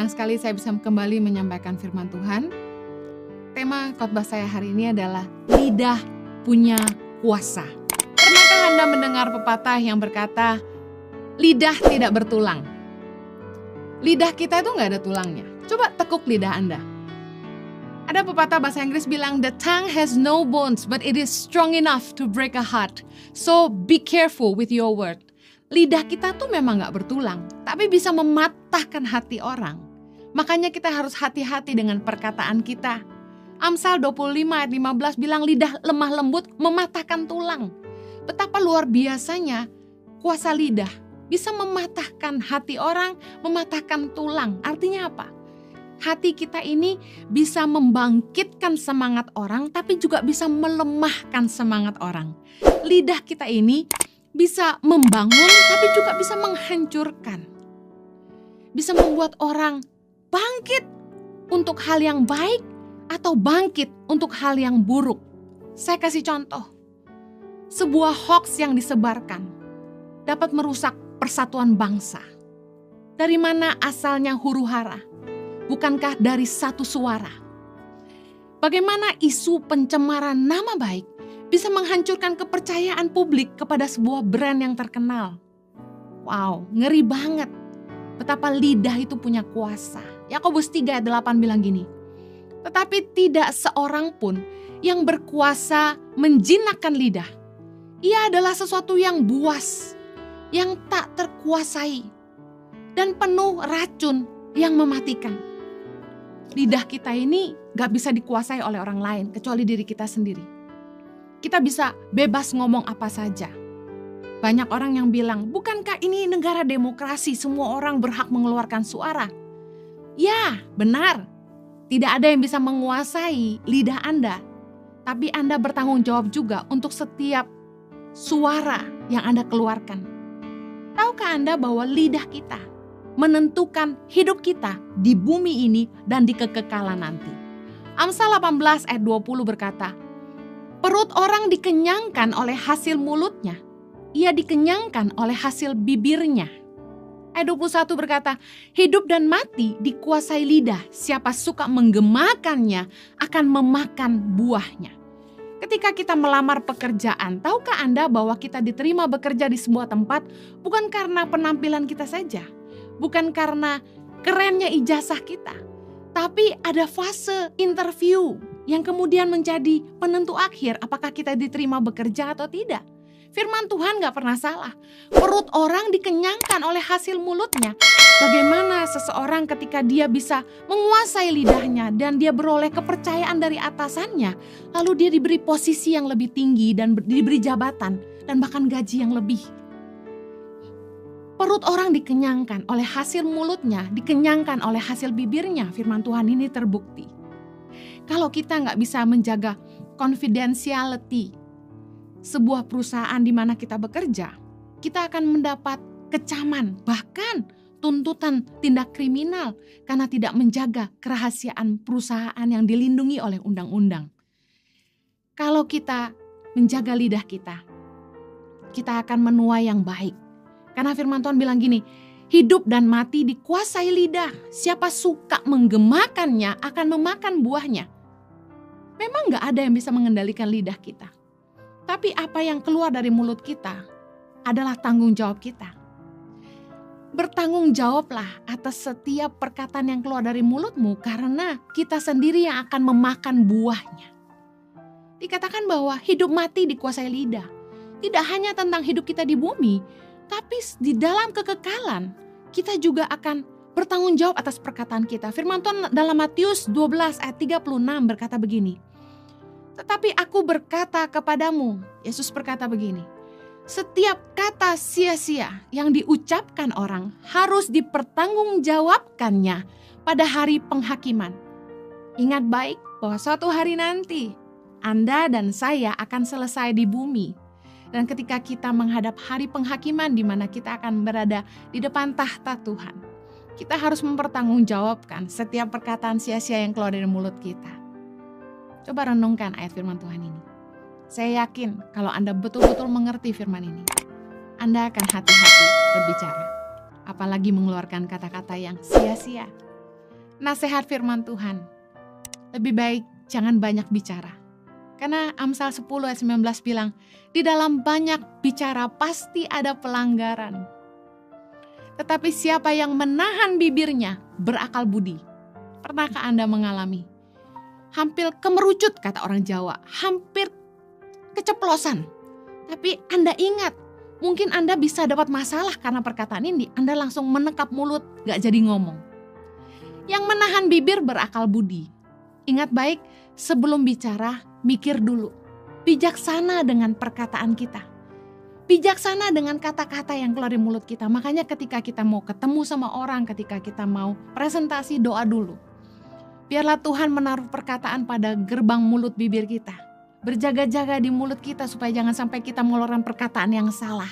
senang sekali saya bisa kembali menyampaikan firman Tuhan. Tema khotbah saya hari ini adalah lidah punya kuasa. Pernahkah Anda mendengar pepatah yang berkata, lidah tidak bertulang? Lidah kita itu nggak ada tulangnya. Coba tekuk lidah Anda. Ada pepatah bahasa Inggris bilang, the tongue has no bones, but it is strong enough to break a heart. So be careful with your word. Lidah kita tuh memang gak bertulang, tapi bisa mematahkan hati orang. Makanya kita harus hati-hati dengan perkataan kita. Amsal 25 ayat 15 bilang lidah lemah lembut mematahkan tulang. Betapa luar biasanya kuasa lidah bisa mematahkan hati orang, mematahkan tulang. Artinya apa? Hati kita ini bisa membangkitkan semangat orang, tapi juga bisa melemahkan semangat orang. Lidah kita ini bisa membangun, tapi juga bisa menghancurkan. Bisa membuat orang bangkit untuk hal yang baik atau bangkit untuk hal yang buruk. Saya kasih contoh. Sebuah hoax yang disebarkan dapat merusak persatuan bangsa. Dari mana asalnya huru-hara? Bukankah dari satu suara? Bagaimana isu pencemaran nama baik bisa menghancurkan kepercayaan publik kepada sebuah brand yang terkenal? Wow, ngeri banget. Betapa lidah itu punya kuasa. Yakobus 3 ayat 8 bilang gini, tetapi tidak seorang pun yang berkuasa menjinakkan lidah. Ia adalah sesuatu yang buas, yang tak terkuasai, dan penuh racun yang mematikan. Lidah kita ini gak bisa dikuasai oleh orang lain, kecuali diri kita sendiri. Kita bisa bebas ngomong apa saja. Banyak orang yang bilang, bukankah ini negara demokrasi, semua orang berhak mengeluarkan suara? Ya, benar. Tidak ada yang bisa menguasai lidah Anda. Tapi Anda bertanggung jawab juga untuk setiap suara yang Anda keluarkan. Tahukah Anda bahwa lidah kita menentukan hidup kita di bumi ini dan di kekekalan nanti? Amsal 18 ayat 20 berkata, perut orang dikenyangkan oleh hasil mulutnya, ia dikenyangkan oleh hasil bibirnya. Ayat 21 berkata, hidup dan mati dikuasai lidah, siapa suka menggemakannya akan memakan buahnya. Ketika kita melamar pekerjaan, tahukah Anda bahwa kita diterima bekerja di sebuah tempat bukan karena penampilan kita saja, bukan karena kerennya ijazah kita, tapi ada fase interview yang kemudian menjadi penentu akhir apakah kita diterima bekerja atau tidak. Firman Tuhan gak pernah salah. Perut orang dikenyangkan oleh hasil mulutnya. Bagaimana seseorang ketika dia bisa menguasai lidahnya dan dia beroleh kepercayaan dari atasannya, lalu dia diberi posisi yang lebih tinggi dan diberi jabatan dan bahkan gaji yang lebih. Perut orang dikenyangkan oleh hasil mulutnya, dikenyangkan oleh hasil bibirnya. Firman Tuhan ini terbukti. Kalau kita gak bisa menjaga confidentiality sebuah perusahaan di mana kita bekerja, kita akan mendapat kecaman, bahkan tuntutan tindak kriminal karena tidak menjaga kerahasiaan perusahaan yang dilindungi oleh undang-undang. Kalau kita menjaga lidah kita, kita akan menuai yang baik. Karena firman Tuhan bilang gini, hidup dan mati dikuasai lidah, siapa suka menggemakannya akan memakan buahnya. Memang gak ada yang bisa mengendalikan lidah kita. Tapi apa yang keluar dari mulut kita adalah tanggung jawab kita. Bertanggung jawablah atas setiap perkataan yang keluar dari mulutmu karena kita sendiri yang akan memakan buahnya. Dikatakan bahwa hidup mati dikuasai lidah. Tidak hanya tentang hidup kita di bumi, tapi di dalam kekekalan kita juga akan bertanggung jawab atas perkataan kita. Firman Tuhan dalam Matius 12 ayat 36 berkata begini, tetapi aku berkata kepadamu, Yesus berkata begini, setiap kata sia-sia yang diucapkan orang harus dipertanggungjawabkannya pada hari penghakiman. Ingat baik bahwa suatu hari nanti Anda dan saya akan selesai di bumi. Dan ketika kita menghadap hari penghakiman di mana kita akan berada di depan tahta Tuhan, kita harus mempertanggungjawabkan setiap perkataan sia-sia yang keluar dari mulut kita. Coba renungkan ayat firman Tuhan ini. Saya yakin kalau Anda betul-betul mengerti firman ini, Anda akan hati-hati berbicara. Apalagi mengeluarkan kata-kata yang sia-sia. nasihat firman Tuhan. Lebih baik jangan banyak bicara. Karena Amsal 10 ayat 19 bilang, di dalam banyak bicara pasti ada pelanggaran. Tetapi siapa yang menahan bibirnya berakal budi. Pernahkah Anda mengalami? Hampir kemerucut kata orang Jawa, hampir keceplosan. Tapi Anda ingat, mungkin Anda bisa dapat masalah karena perkataan ini, Anda langsung menekap mulut, gak jadi ngomong. Yang menahan bibir berakal budi. Ingat baik, sebelum bicara, mikir dulu. Bijaksana dengan perkataan kita. Bijaksana dengan kata-kata yang keluar dari mulut kita. Makanya ketika kita mau ketemu sama orang, ketika kita mau presentasi, doa dulu. Biarlah Tuhan menaruh perkataan pada gerbang mulut bibir kita. Berjaga-jaga di mulut kita supaya jangan sampai kita mengeluarkan perkataan yang salah.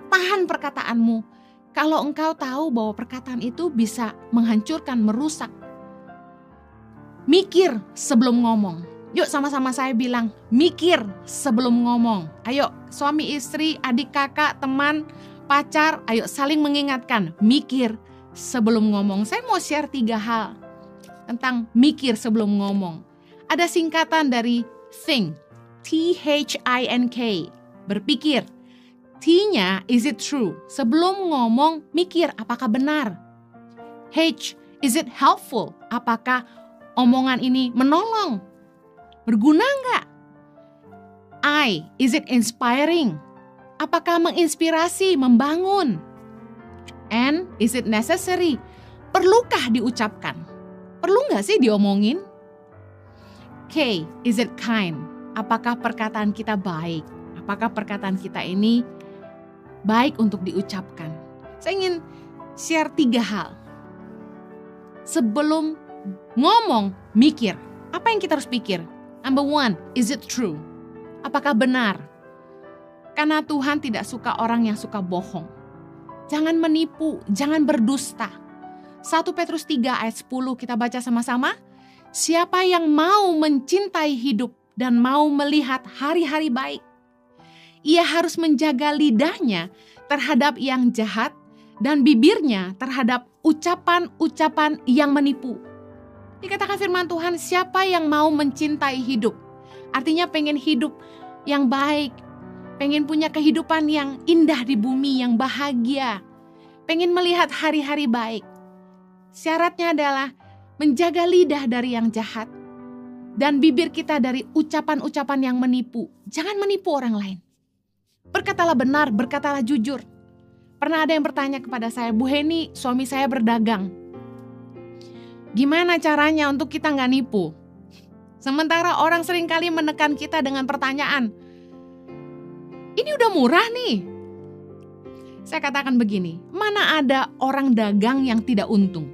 Tahan perkataanmu. Kalau engkau tahu bahwa perkataan itu bisa menghancurkan, merusak. Mikir sebelum ngomong. Yuk sama-sama saya bilang, mikir sebelum ngomong. Ayo suami istri, adik kakak, teman, pacar, ayo saling mengingatkan. Mikir sebelum ngomong. Saya mau share 3 hal tentang mikir sebelum ngomong. Ada singkatan dari think, T-H-I-N-K, berpikir. T-nya, is it true? Sebelum ngomong, mikir apakah benar. H, is it helpful? Apakah omongan ini menolong? Berguna enggak? I, is it inspiring? Apakah menginspirasi, membangun? N, is it necessary? Perlukah diucapkan? Perlu enggak sih diomongin? K, is it kind? Apakah perkataan kita baik? Apakah perkataan kita ini baik untuk diucapkan? Saya ingin share 3 hal. Sebelum ngomong, mikir. Apa yang kita harus pikir? Number 1, is it true? Apakah benar? Karena Tuhan tidak suka orang yang suka bohong. Jangan menipu, jangan berdusta. 1 Petrus 3 ayat 10 kita baca sama-sama. Siapa yang mau mencintai hidup dan mau melihat hari-hari baik, ia harus menjaga lidahnya terhadap yang jahat dan bibirnya terhadap ucapan-ucapan yang menipu. Dikatakan firman Tuhan, siapa yang mau mencintai hidup, artinya pengen hidup yang baik, pengen punya kehidupan yang indah di bumi, yang bahagia, pengen melihat hari-hari baik. Syaratnya adalah menjaga lidah dari yang jahat dan bibir kita dari ucapan-ucapan yang menipu. Jangan menipu orang lain. Berkatalah benar, berkatalah jujur. Pernah ada yang bertanya kepada saya, Bu Heni, suami saya berdagang. Gimana caranya untuk kita nggak nipu? Sementara orang seringkali menekan kita dengan pertanyaan, ini udah murah nih. Saya katakan begini, mana ada orang dagang yang tidak untung?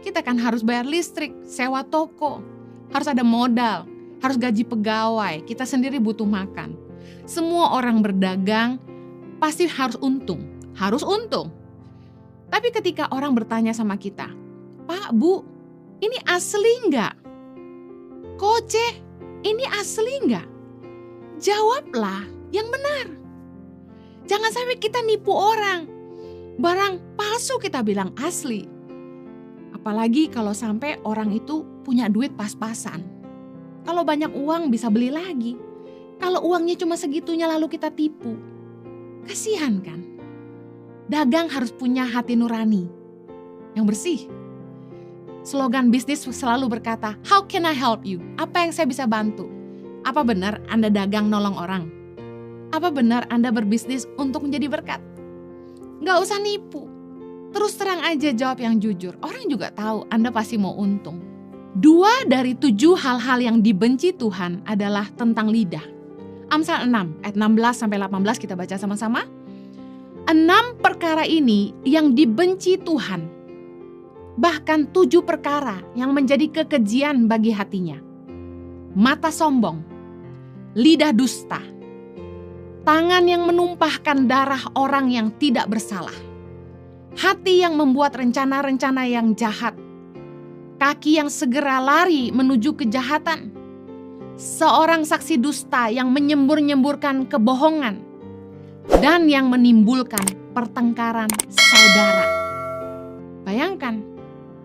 Kita kan harus bayar listrik, sewa toko, harus ada modal, harus gaji pegawai, kita sendiri butuh makan. Semua orang berdagang pasti harus untung, Tapi ketika orang bertanya sama kita, Pak, Bu, ini asli nggak? Koce, ini asli nggak? Jawablah yang benar. Jangan sampai kita nipu orang. Barang palsu kita bilang asli. Apalagi kalau sampai orang itu punya duit pas-pasan. Kalau banyak uang bisa beli lagi. Kalau uangnya cuma segitunya lalu kita tipu. Kasihan kan? Dagang harus punya hati nurani yang bersih. Slogan bisnis selalu berkata, how can I help you? Apa yang saya bisa bantu? Apa benar Anda dagang nolong orang? Apa benar Anda berbisnis untuk menjadi berkat? Nggak usah nipu. Terus terang aja jawab yang jujur. Orang juga tahu Anda pasti mau untung. 2 dari 7 hal-hal yang dibenci Tuhan adalah tentang lidah. Amsal 6 ayat 16-18 kita baca sama-sama. 6 perkara ini yang dibenci Tuhan. Bahkan 7 perkara yang menjadi kekejian bagi hatinya. Mata sombong, lidah dusta, tangan yang menumpahkan darah orang yang tidak bersalah, hati yang membuat rencana-rencana yang jahat, kaki yang segera lari menuju kejahatan, seorang saksi dusta yang menyembur-nyemburkan kebohongan, dan yang menimbulkan pertengkaran saudara. Bayangkan,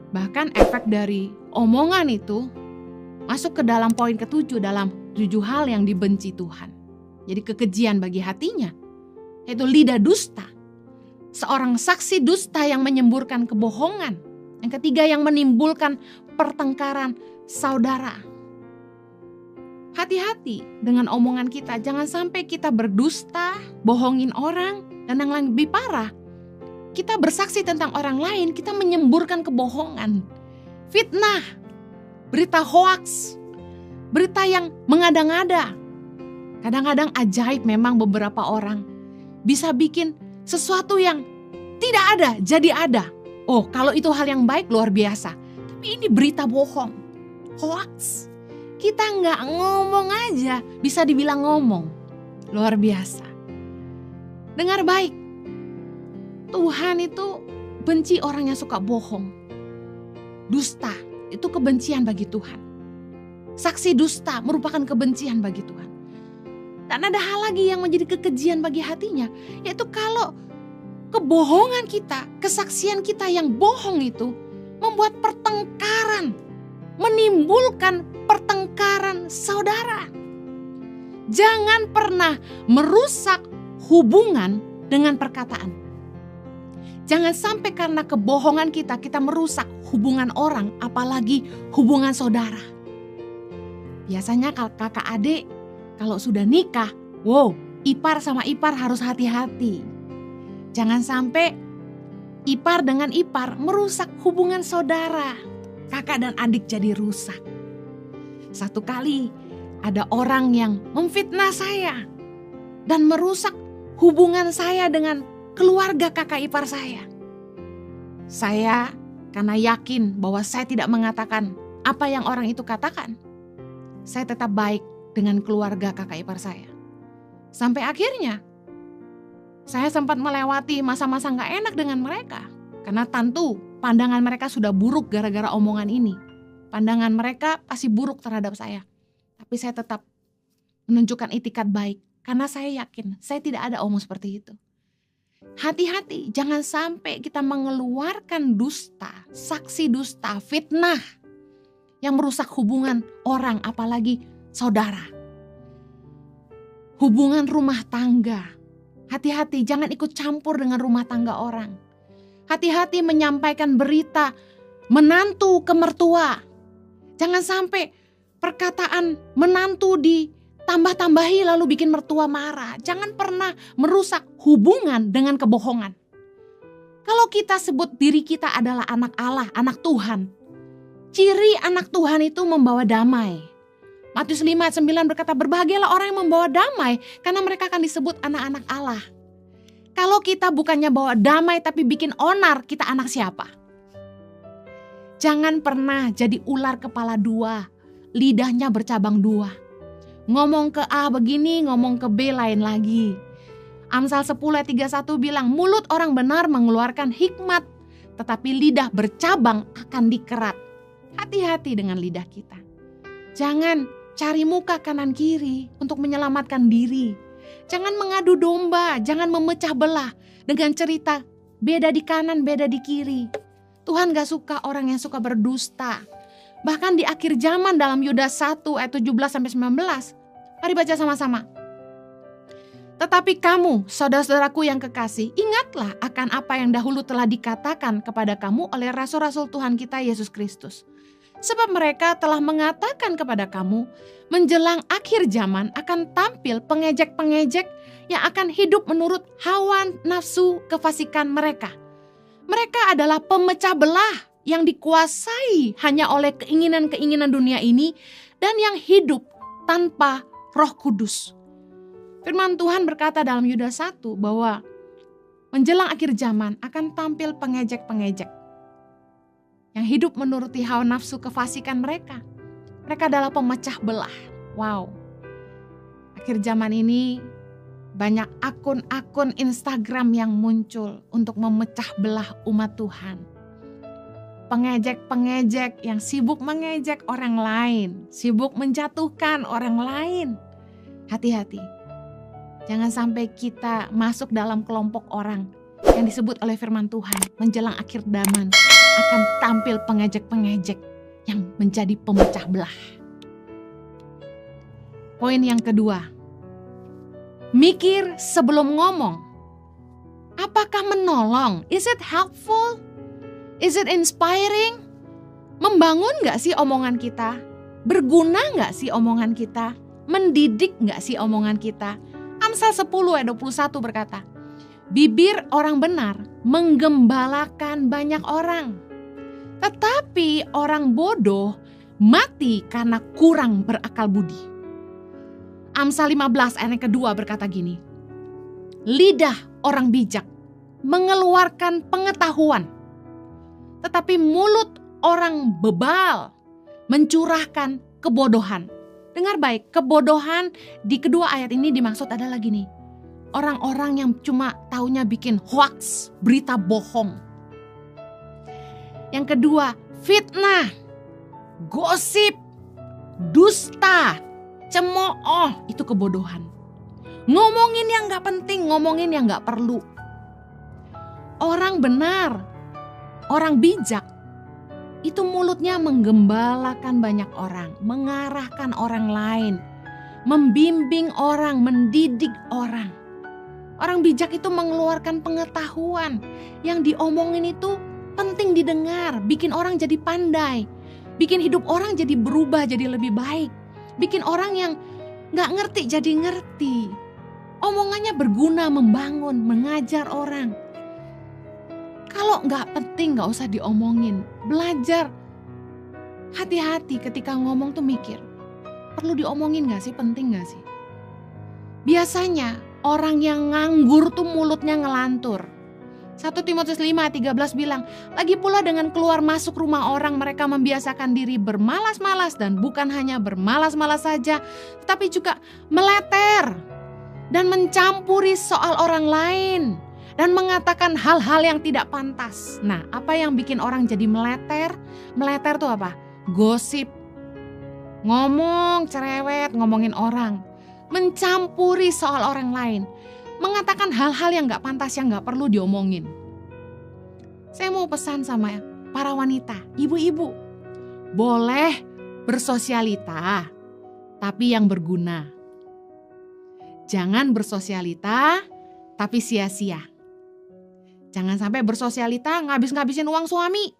Bahkan efek dari omongan itu masuk ke dalam poin ke-7 dalam 7 hal yang dibenci Tuhan. Jadi kekejian bagi hatinya, yaitu lidah dusta. Seorang saksi dusta yang menyemburkan kebohongan. Yang ketiga, yang menimbulkan pertengkaran saudara. Hati-hati dengan omongan kita, jangan sampai kita berdusta, bohongin orang, dan yang lebih parah, kita bersaksi tentang orang lain, kita menyemburkan kebohongan, fitnah, berita hoaks, berita yang mengada-ngada. Kadang-kadang ajaib memang beberapa orang bisa bikin sesuatu yang tidak ada jadi ada. Oh, kalau itu hal yang baik luar biasa. Tapi ini berita bohong, hoaks. Kita nggak ngomong aja bisa dibilang ngomong. Luar biasa. Dengar baik. Tuhan itu benci orang yang suka bohong. Dusta itu kebencian bagi Tuhan. Saksi dusta merupakan kebencian bagi Tuhan. Dan ada hal lagi yang menjadi kekejian bagi hatinya, yaitu kalau kebohongan kita, kesaksian kita yang bohong itu membuat pertengkaran, menimbulkan pertengkaran saudara. Jangan pernah merusak hubungan dengan perkataan. Jangan sampai karena kebohongan kita merusak hubungan orang, apalagi hubungan saudara. Biasanya kalau kakak adik, kalau sudah nikah, wow, ipar sama ipar harus hati-hati. Jangan sampai ipar dengan ipar merusak hubungan saudara. Kakak dan adik jadi rusak. Satu kali ada orang yang memfitnah saya dan merusak hubungan saya dengan keluarga kakak ipar saya. Saya karena yakin bahwa saya tidak mengatakan apa yang orang itu katakan, saya tetap baik dengan keluarga kakak ipar saya. Sampai akhirnya saya sempat melewati masa-masa gak enak dengan mereka. Karena tentu pandangan mereka sudah buruk gara-gara omongan ini. Pandangan mereka pasti buruk terhadap saya. Tapi saya tetap menunjukkan itikat baik. Karena saya yakin saya tidak ada omong seperti itu. Hati-hati, jangan sampai kita mengeluarkan dusta, saksi dusta, fitnah yang merusak hubungan orang, apalagi saudara. Hubungan rumah tangga. Hati-hati, jangan ikut campur dengan rumah tangga orang. Hati-hati menyampaikan berita menantu ke mertua. Jangan sampai perkataan menantu ditambah-tambahi lalu bikin mertua marah. Jangan pernah merusak hubungan dengan kebohongan. Kalau kita sebut diri kita adalah anak Allah, anak Tuhan, ciri anak Tuhan itu membawa damai. Matius 5 ayat 9 berkata, berbahagialah orang yang membawa damai karena mereka akan disebut anak-anak Allah. Kalau kita bukannya bawa damai tapi bikin onar, kita anak siapa? Jangan pernah jadi ular kepala dua, lidahnya bercabang dua. Ngomong ke A begini, ngomong ke B lain lagi. Amsal 10 ayat 31 bilang, mulut orang benar mengeluarkan hikmat, tetapi lidah bercabang akan dikerat. Hati-hati dengan lidah kita. Jangan cari muka kanan kiri untuk menyelamatkan diri. Jangan mengadu domba, jangan memecah belah dengan cerita beda di kanan, beda di kiri. Tuhan gak suka orang yang suka berdusta. Bahkan di akhir zaman dalam Yudas 1 ayat 17-19. Mari baca sama-sama. Tetapi kamu, saudara-saudaraku yang kekasih, ingatlah akan apa yang dahulu telah dikatakan kepada kamu oleh rasul-rasul Tuhan kita Yesus Kristus. Sebab mereka telah mengatakan kepada kamu, menjelang akhir zaman akan tampil pengejek-pengejek yang akan hidup menurut hawa nafsu kefasikan mereka. Mereka adalah pemecah belah yang dikuasai hanya oleh keinginan-keinginan dunia ini dan yang hidup tanpa Roh Kudus. Firman Tuhan berkata dalam Yudas 1 bahwa menjelang akhir zaman akan tampil pengejek-pengejek yang hidup menuruti hawa nafsu kefasikan mereka. Mereka adalah pemecah belah. Wow. Akhir zaman ini banyak akun-akun Instagram yang muncul untuk memecah belah umat Tuhan. Pengejek-pengejek yang sibuk mengejek orang lain, sibuk menjatuhkan orang lain. Hati-hati. Jangan sampai kita masuk dalam kelompok orang yang disebut oleh firman Tuhan menjelang akhir zaman akan tampil pengejek-pengejek yang menjadi pemecah belah. Poin yang kedua, mikir sebelum ngomong. Apakah menolong? Is it helpful? Is it inspiring? Membangun gak sih omongan kita? Berguna gak sih omongan kita? Mendidik gak sih omongan kita? Amsal 10 ayat 21 berkata, bibir orang benar menggembalakan banyak orang, tetapi orang bodoh mati karena kurang berakal budi. Amsal 15 ayat yang kedua berkata gini, lidah orang bijak mengeluarkan pengetahuan, tetapi mulut orang bebal mencurahkan kebodohan. Dengar baik, kebodohan di kedua ayat ini dimaksud adalah gini, orang-orang yang cuma taunya bikin hoax, berita bohong. Yang kedua, fitnah, gosip, dusta, cemooh, itu kebodohan. Ngomongin yang gak penting, ngomongin yang gak perlu. Orang benar, orang bijak, itu mulutnya menggembalakan banyak orang, mengarahkan orang lain, membimbing orang, mendidik orang. Orang bijak itu mengeluarkan pengetahuan, yang diomongin itu penting didengar, bikin orang jadi pandai, bikin hidup orang jadi berubah, jadi lebih baik, bikin orang yang gak ngerti jadi ngerti. Omongannya berguna, membangun, mengajar orang. Kalau gak penting gak usah diomongin, belajar. Hati-hati ketika ngomong tuh mikir, perlu diomongin gak sih, penting gak sih? Biasanya orang yang nganggur tuh mulutnya ngelantur. 1 Timotius 5:13 bilang, lagi pula dengan keluar masuk rumah orang mereka membiasakan diri bermalas-malas, dan bukan hanya bermalas-malas saja, tetapi juga meleter dan mencampuri soal orang lain dan mengatakan hal-hal yang tidak pantas. Nah, apa yang bikin orang jadi meleter? Meleter tuh apa? Gosip, ngomong cerewet, ngomongin orang, mencampuri soal orang lain, mengatakan hal-hal yang gak pantas, yang gak perlu diomongin. Saya mau pesan sama para wanita, ibu-ibu, boleh bersosialita, tapi yang berguna. Jangan bersosialita, tapi sia-sia. Jangan sampai bersosialita ngabis-ngabisin uang suami,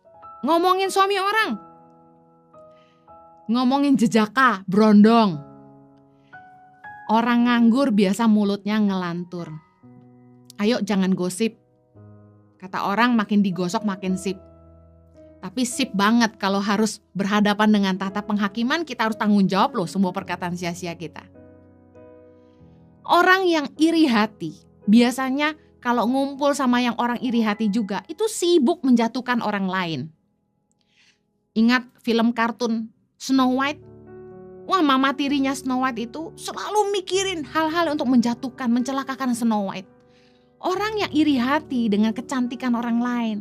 ngomongin suami orang, ngomongin jejaka, berondong. Orang nganggur biasa mulutnya ngelantur. Ayo jangan gosip. Kata orang makin digosok makin sip. Tapi sip banget kalau harus berhadapan dengan tata penghakiman, kita harus tanggung jawab loh semua perkataan sia-sia kita. Orang yang iri hati, biasanya kalau ngumpul sama yang orang iri hati juga, itu sibuk menjatuhkan orang lain. Ingat film kartun Snow White? Wah, mama tirinya Snow White itu selalu mikirin hal-hal untuk menjatuhkan, mencelakakan Snow White. Orang yang iri hati dengan kecantikan orang lain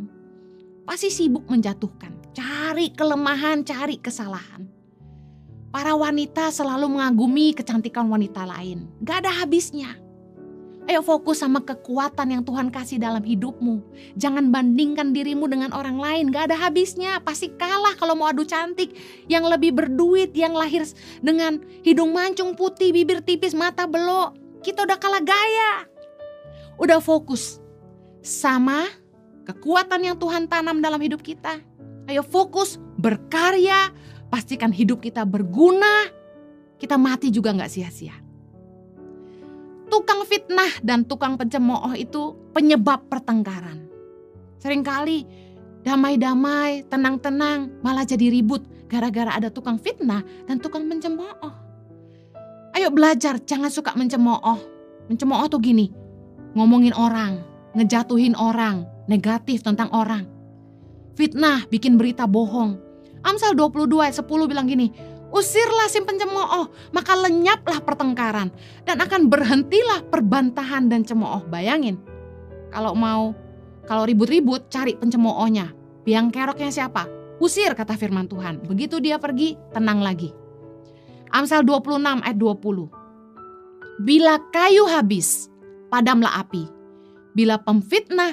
pasti sibuk menjatuhkan, cari kelemahan, cari kesalahan. Para wanita selalu mengagumi kecantikan wanita lain, gak ada habisnya. Ayo fokus sama kekuatan yang Tuhan kasih dalam hidupmu. Jangan bandingkan dirimu dengan orang lain. Gak ada habisnya. Pasti kalah kalau mau adu cantik. Yang lebih berduit, yang lahir dengan hidung mancung putih, bibir tipis, mata belok. Kita udah kalah gaya. Udah fokus sama kekuatan yang Tuhan tanam dalam hidup kita. Ayo fokus, berkarya. Pastikan hidup kita berguna. Kita mati juga gak sia-sia. Tukang fitnah dan tukang pencemooh itu penyebab pertengkaran. Seringkali damai-damai, tenang-tenang, malah jadi ribut gara-gara ada tukang fitnah dan tukang pencemooh. Ayo belajar, jangan suka mencemooh. Mencemooh tuh gini, ngomongin orang, ngejatuhin orang, negatif tentang orang. Fitnah, bikin berita bohong. Amsal 22 ayat 10 bilang gini, usirlah si pencemooh, maka lenyaplah pertengkaran dan akan berhentilah perbantahan dan cemooh. Bayangin, kalau ribut-ribut cari pencemoohnya. Biang keroknya siapa? Usir, kata firman Tuhan. Begitu dia pergi, tenang lagi. Amsal 26 ayat 20. Bila kayu habis, padamlah api. Bila pemfitnah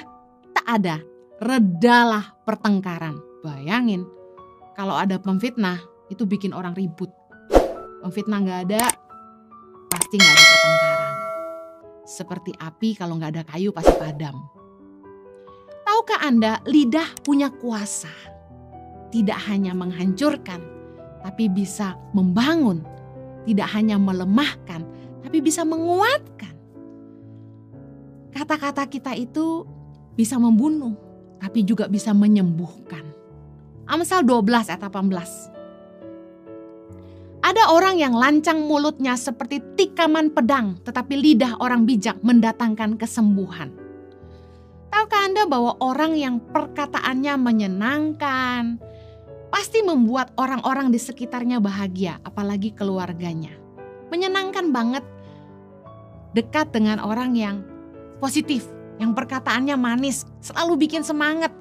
tak ada, redalah pertengkaran. Bayangin, kalau ada pemfitnah, itu bikin orang ribut. Pemfitnah nggak ada, pasti nggak ada pertengkaran. Seperti api kalau nggak ada kayu pasti padam. Tahukah Anda, lidah punya kuasa. Tidak hanya menghancurkan, tapi bisa membangun. Tidak hanya melemahkan, tapi bisa menguatkan. Kata-kata kita itu bisa membunuh, tapi juga bisa menyembuhkan. Amsal 12 ayat 18. Ada orang yang lancang mulutnya seperti tikaman pedang, tetapi lidah orang bijak mendatangkan kesembuhan. Tahukah Anda bahwa orang yang perkataannya menyenangkan, pasti membuat orang-orang di sekitarnya bahagia, apalagi keluarganya. Menyenangkan banget dekat dengan orang yang positif, yang perkataannya manis, selalu bikin semangat.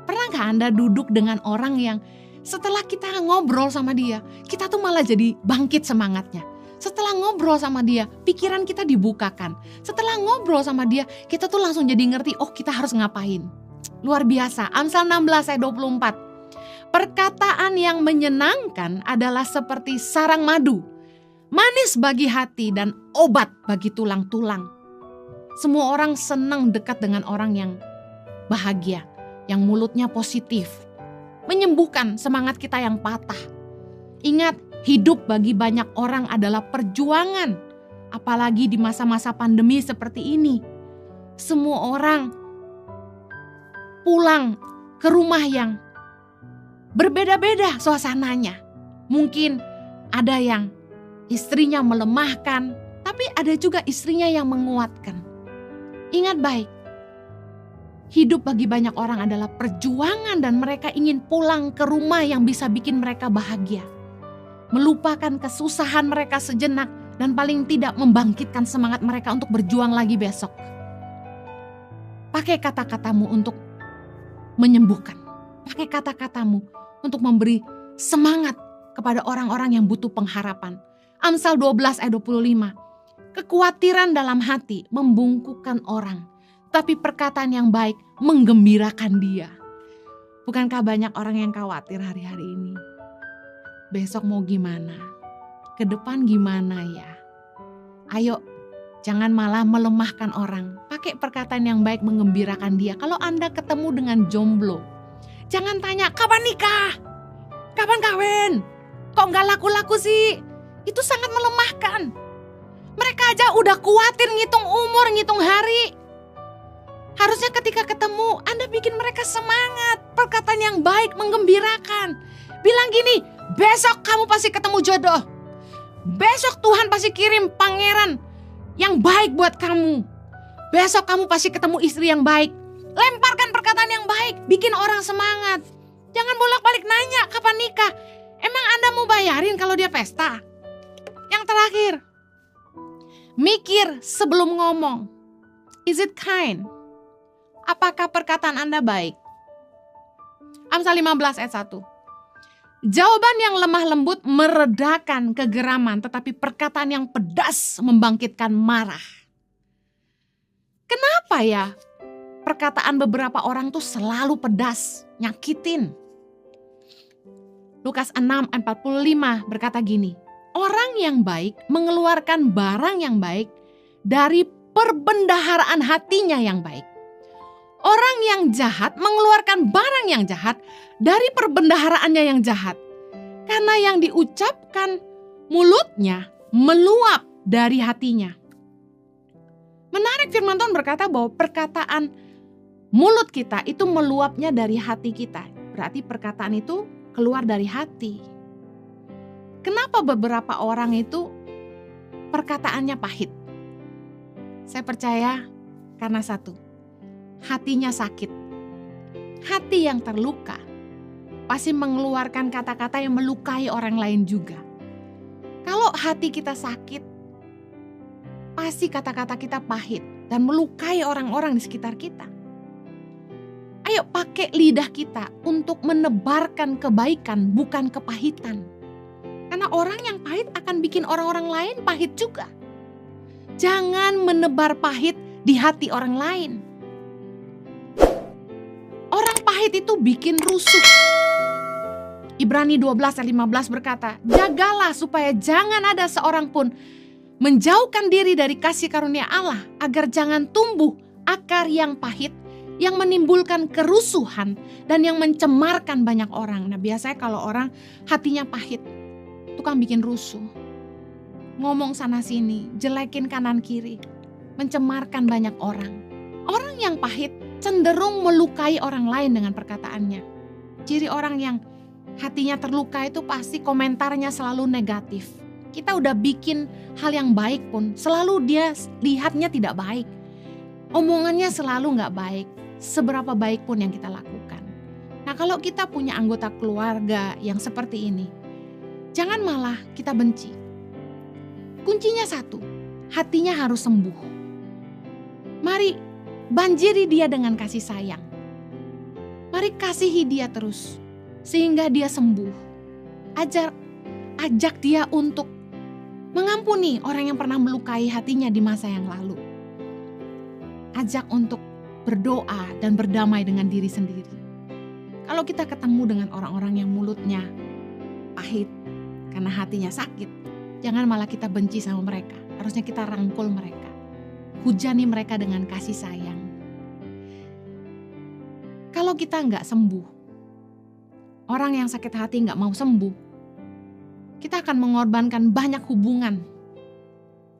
Pernahkah Anda duduk dengan orang yang setelah kita ngobrol sama dia, kita tuh malah jadi bangkit semangatnya. Setelah ngobrol sama dia, pikiran kita dibukakan. Setelah ngobrol sama dia, kita tuh langsung jadi ngerti, oh kita harus ngapain. Luar biasa. Amsal 16 ayat 24. Perkataan yang menyenangkan adalah seperti sarang madu, manis bagi hati dan obat bagi tulang-tulang. Semua orang senang dekat dengan orang yang bahagia, yang mulutnya positif, menyembuhkan semangat kita yang patah. Ingat, hidup bagi banyak orang adalah perjuangan, apalagi di masa-masa pandemi seperti ini. Semua orang pulang ke rumah yang berbeda-beda suasananya. Mungkin ada yang istrinya melemahkan, tapi ada juga istrinya yang menguatkan. Ingat baik, hidup bagi banyak orang adalah perjuangan dan mereka ingin pulang ke rumah yang bisa bikin mereka bahagia. Melupakan kesusahan mereka sejenak dan paling tidak membangkitkan semangat mereka untuk berjuang lagi besok. Pakai kata-katamu untuk menyembuhkan. Pakai kata-katamu untuk memberi semangat kepada orang-orang yang butuh pengharapan. Amsal 12 ayat 25. Kekhawatiran dalam hati membungkukkan orang, tapi perkataan yang baik menggembirakan dia. Bukankah banyak orang yang khawatir hari-hari ini? Besok mau gimana? Ke depan gimana ya? Ayo, jangan malah melemahkan orang. Pakai perkataan yang baik menggembirakan dia. Kalau Anda ketemu dengan jomblo, jangan tanya, kapan nikah? Kapan kawin? Kok nggak laku-laku sih? Itu sangat melemahkan. Mereka aja udah khawatir ngitung umur, ngitung hari. Harusnya ketika ketemu, Anda bikin mereka semangat. Perkataan yang baik menggembirakan. Bilang gini, besok kamu pasti ketemu jodoh. Besok Tuhan pasti kirim pangeran yang baik buat kamu. Besok kamu pasti ketemu istri yang baik. Lemparkan perkataan yang baik, bikin orang semangat. Jangan bolak-balik nanya kapan nikah. Emang Anda mau bayarin kalau dia pesta? Yang terakhir, mikir sebelum ngomong. Is it kind? Apakah perkataan Anda baik? Amsal 15 ayat 1. Jawaban yang lemah lembut meredakan kegeraman, tetapi perkataan yang pedas membangkitkan marah. Kenapa ya perkataan beberapa orang tuh selalu pedas, nyakitin? Lukas 6 ayat 45 berkata gini, orang yang baik mengeluarkan barang yang baik dari perbendaharaan hatinya yang baik. Orang yang jahat mengeluarkan barang yang jahat dari perbendaharaannya yang jahat. Karena yang diucapkan mulutnya meluap dari hatinya. Menarik, firman Tuhan berkata bahwa perkataan mulut kita itu meluapnya dari hati kita. Berarti perkataan itu keluar dari hati. Kenapa beberapa orang itu perkataannya pahit? Saya percaya karena satu, hatinya sakit. Hati yang terluka pasti mengeluarkan kata-kata yang melukai orang lain juga. Kalau hati kita sakit, pasti kata-kata kita pahit dan melukai orang-orang di sekitar kita. Ayo pakai lidah kita untuk menebarkan kebaikan, bukan kepahitan. Karena orang yang pahit akan bikin orang-orang lain pahit juga. Jangan menebar pahit di hati orang lain. Orang pahit itu bikin rusuh, Ibrani 12 ayat 15 berkata, jagalah supaya jangan ada seorang pun menjauhkan diri dari kasih karunia Allah, agar jangan tumbuh akar yang pahit, yang menimbulkan kerusuhan dan yang mencemarkan banyak orang. Nah, biasanya kalau orang hatinya pahit, tukang bikin rusuh, ngomong sana sini, jelekin kanan kiri, mencemarkan banyak orang. Orang yang pahit cenderung melukai orang lain dengan perkataannya. Ciri orang yang hatinya terluka itu pasti komentarnya selalu negatif. Kita udah bikin hal yang baik pun selalu dia lihatnya tidak baik. Omongannya selalu gak baik, seberapa baik pun yang kita lakukan. Nah, kalau kita punya anggota keluarga yang seperti ini, jangan malah kita benci. Kuncinya satu, hatinya harus sembuh. Mari banjiri dia dengan kasih sayang. Mari kasihi dia terus, sehingga dia sembuh. Ajak dia untuk mengampuni orang yang pernah melukai hatinya di masa yang lalu. Ajak untuk berdoa dan berdamai dengan diri sendiri. Kalau kita ketemu dengan orang-orang yang mulutnya pahit karena hatinya sakit, jangan malah kita benci sama mereka. Harusnya kita rangkul mereka. Hujani mereka dengan kasih sayang. Kalau kita nggak sembuh, orang yang sakit hati nggak mau sembuh, kita akan mengorbankan banyak hubungan.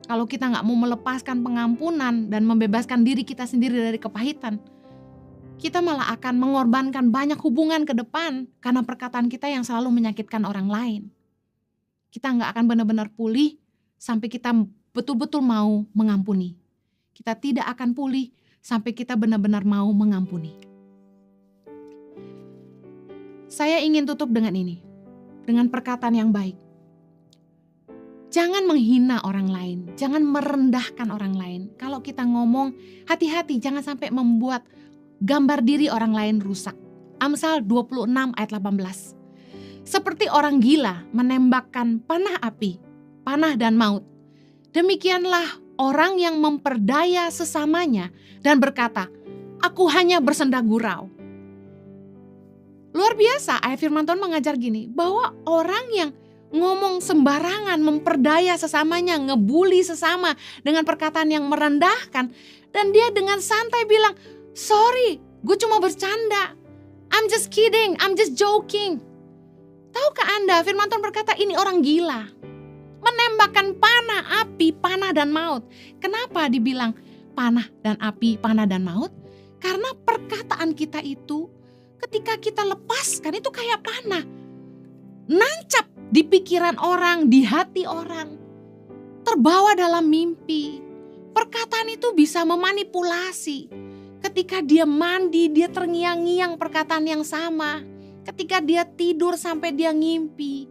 Kalau kita nggak mau melepaskan pengampunan dan membebaskan diri kita sendiri dari kepahitan, kita malah akan mengorbankan banyak hubungan ke depan karena perkataan kita yang selalu menyakitkan orang lain. Kita nggak akan benar-benar pulih sampai kita betul-betul mau mengampuni. Kita tidak akan pulih sampai kita benar-benar mau mengampuni. Saya ingin tutup dengan ini, dengan perkataan yang baik. Jangan menghina orang lain, jangan merendahkan orang lain. Kalau kita ngomong, hati-hati jangan sampai membuat gambar diri orang lain rusak. Amsal 26 ayat 18. Seperti orang gila menembakkan panah api, panah dan maut. Demikianlah orang yang memperdaya sesamanya dan berkata, aku hanya bersenda gurau. Luar biasa, ayat firman Tuhan mengajar gini, bahwa orang yang ngomong sembarangan, memperdaya sesamanya, ngebully sesama dengan perkataan yang merendahkan, dan dia dengan santai bilang, sorry, gue cuma bercanda, I'm just kidding, I'm just joking. Tahukah Anda, firman Tuhan berkata ini orang gila, menembakkan panah, api, panah dan maut. Kenapa dibilang panah dan api, panah dan maut? Karena perkataan kita itu ketika kita lepaskan itu kayak panah, nancap di pikiran orang, di hati orang, terbawa dalam mimpi. Perkataan itu bisa memanipulasi. Ketika dia mandi, dia terngiang-ngiang perkataan yang sama. Ketika dia tidur sampai dia ngimpi.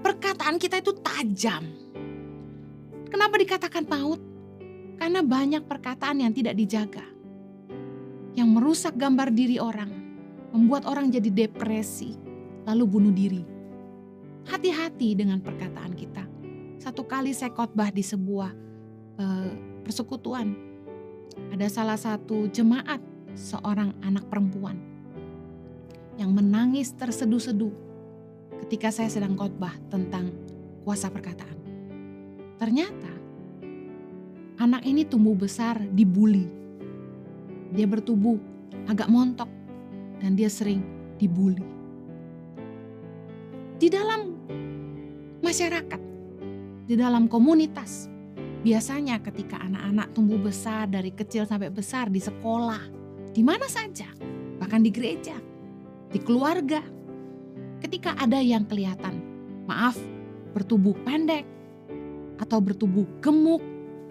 Perkataan kita itu tajam. Kenapa dikatakan maut? Karena banyak perkataan yang tidak dijaga, yang merusak gambar diri orang, membuat orang jadi depresi, lalu bunuh diri. Hati-hati dengan perkataan kita. Satu kali saya khotbah di sebuah persekutuan. Ada salah satu jemaat, seorang anak perempuan yang menangis terseduh-seduh ketika saya sedang khotbah tentang kuasa perkataan. Ternyata anak ini tumbuh besar dibully. Dia bertubuh agak montok dan dia sering dibully. Di dalam masyarakat, di dalam komunitas, biasanya ketika anak-anak tumbuh besar dari kecil sampai besar di sekolah, di mana saja, bahkan di gereja, di keluarga, ketika ada yang kelihatan, bertubuh pendek, atau bertubuh gemuk,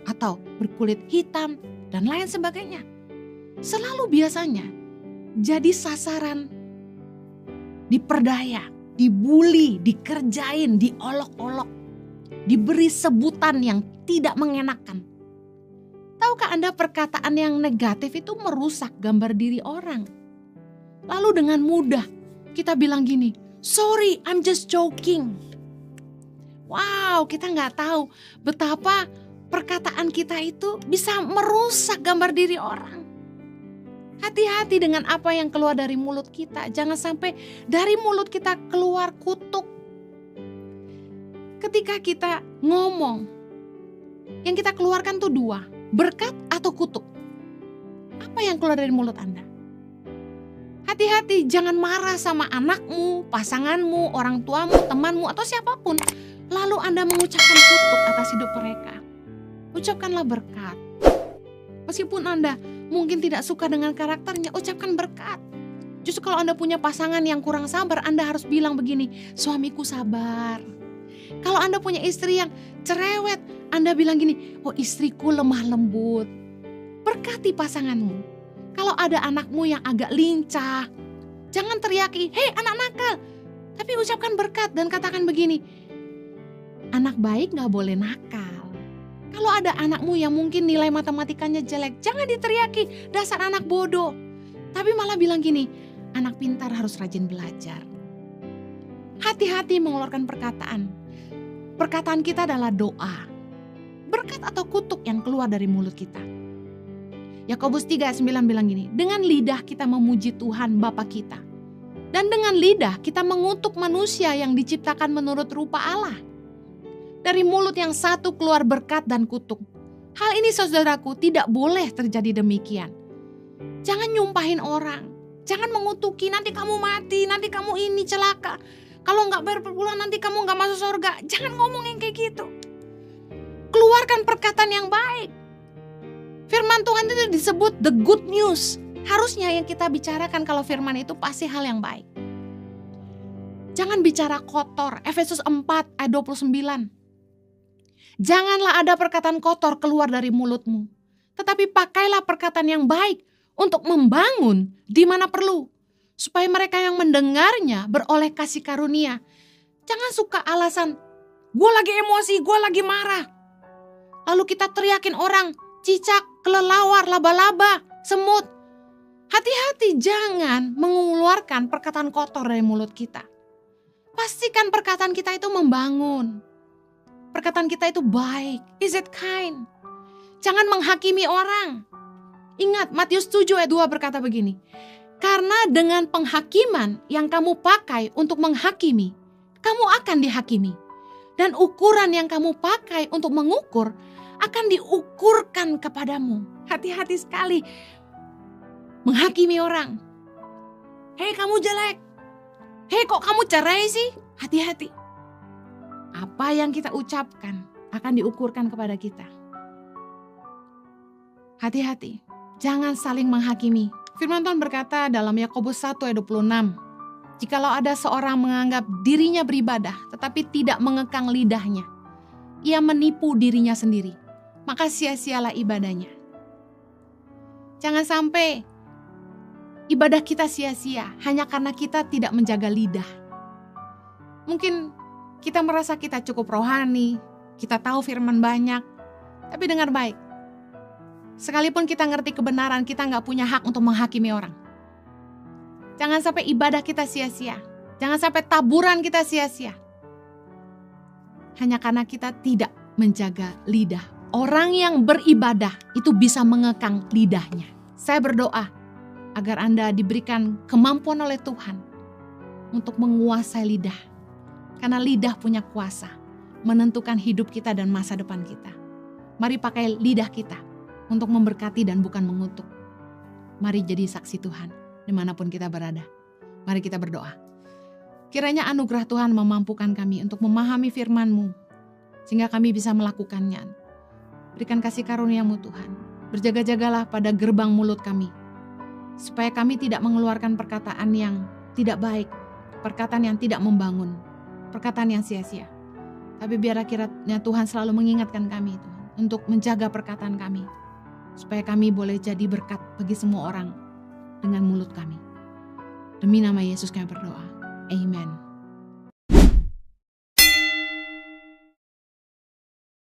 atau berkulit hitam, dan lain sebagainya, selalu biasanya jadi sasaran diperdaya, dibully, dikerjain, diolok-olok, diberi sebutan yang tidak mengenakan. Tahukah Anda perkataan yang negatif itu merusak gambar diri orang. Lalu dengan mudah kita bilang gini, sorry, I'm just joking. Wow, kita nggak tahu betapa perkataan kita itu bisa merusak gambar diri orang. Hati-hati dengan apa yang keluar dari mulut kita. Jangan sampai dari mulut kita keluar kutuk. Ketika kita ngomong, yang kita keluarkan tuh dua, berkat atau kutuk. Apa yang keluar dari mulut Anda? Hati-hati, jangan marah sama anakmu, pasanganmu, orang tuamu, temanmu, atau siapapun. Lalu Anda mengucapkan kutuk atas hidup mereka. Ucapkanlah berkat. Meskipun Anda mungkin tidak suka dengan karakternya, ucapkan berkat. Justru kalau Anda punya pasangan yang kurang sabar, Anda harus bilang begini, suamiku sabar. Kalau Anda punya istri yang cerewet, Anda bilang gini, oh istriku lemah lembut. Berkati pasanganmu. Kalau ada anakmu yang agak lincah, jangan teriaki, hei anak nakal. Tapi ucapkan berkat dan katakan begini, anak baik gak boleh nakal. Kalau ada anakmu yang mungkin nilai matematikanya jelek, jangan diteriaki, dasar anak bodoh. Tapi malah bilang gini, anak pintar harus rajin belajar. Hati-hati mengeluarkan perkataan. Perkataan kita adalah doa. Berkat atau kutuk yang keluar dari mulut kita. Yakobus 3:9 bilang gini, dengan lidah kita memuji Tuhan Bapa kita. Dan dengan lidah kita mengutuk manusia yang diciptakan menurut rupa Allah. Dari mulut yang satu keluar berkat dan kutuk. Hal ini saudaraku tidak boleh terjadi demikian. Jangan nyumpahin orang. Jangan mengutuki, nanti kamu mati, nanti kamu ini celaka. Kalau gak bayar per bulan nanti kamu gak masuk surga. Jangan ngomong yang kayak gitu. Keluarkan perkataan yang baik. Firman Tuhan itu disebut the good news. Harusnya yang kita bicarakan kalau firman itu pasti hal yang baik. Jangan bicara kotor. Efesus 4 ayat 29. Janganlah ada perkataan kotor keluar dari mulutmu. Tetapi pakailah perkataan yang baik untuk membangun di mana perlu. Supaya mereka yang mendengarnya beroleh kasih karunia. Jangan suka alasan, gue lagi emosi, gue lagi marah. Lalu kita teriakin orang, cicak, kelelawar, laba-laba, semut. Hati-hati jangan mengeluarkan perkataan kotor dari mulut kita. Pastikan perkataan kita itu membangun. Perkataan kita itu baik. Is it kind? Jangan menghakimi orang. Ingat Matius 7 ayat 2 berkata begini. Karena dengan penghakiman yang kamu pakai untuk menghakimi, kamu akan dihakimi. Dan ukuran yang kamu pakai untuk mengukur akan diukurkan kepadamu. Hati-hati sekali menghakimi orang. Hei kamu jelek. Hei kok kamu cerai sih? Hati-hati. Apa yang kita ucapkan akan diukurkan kepada kita. Hati-hati, jangan saling menghakimi. Firman Tuhan berkata dalam Yakobus 1 ayat 26, jikalau ada seorang menganggap dirinya beribadah tetapi tidak mengekang lidahnya, ia menipu dirinya sendiri, maka sia-sialah ibadahnya. Jangan sampai ibadah kita sia-sia hanya karena kita tidak menjaga lidah. Mungkin kita merasa kita cukup rohani, kita tahu firman banyak, tapi dengar baik. Sekalipun kita ngerti kebenaran, kita gak punya hak untuk menghakimi orang. Jangan sampai ibadah kita sia-sia. Jangan sampai taburan kita sia-sia. Hanya karena kita tidak menjaga lidah. Orang yang beribadah itu bisa mengekang lidahnya. Saya berdoa agar Anda diberikan kemampuan oleh Tuhan untuk menguasai lidah. Karena lidah punya kuasa menentukan hidup kita dan masa depan kita. Mari pakai lidah kita untuk memberkati dan bukan mengutuk. Mari jadi saksi Tuhan dimanapun kita berada. Mari kita berdoa. Kiranya anugerah Tuhan memampukan kami untuk memahami firman-Mu, sehingga kami bisa melakukannya. Berikan kasih karunia-Mu Tuhan. Berjaga-jagalah pada gerbang mulut kami, supaya kami tidak mengeluarkan perkataan yang tidak baik, perkataan yang tidak membangun, perkataan yang sia-sia. Tapi biarlah kiranya Tuhan selalu mengingatkan kami Tuhan, untuk menjaga perkataan kami, supaya kami boleh jadi berkat bagi semua orang dengan mulut kami. Demi nama Yesus kami berdoa. Amen.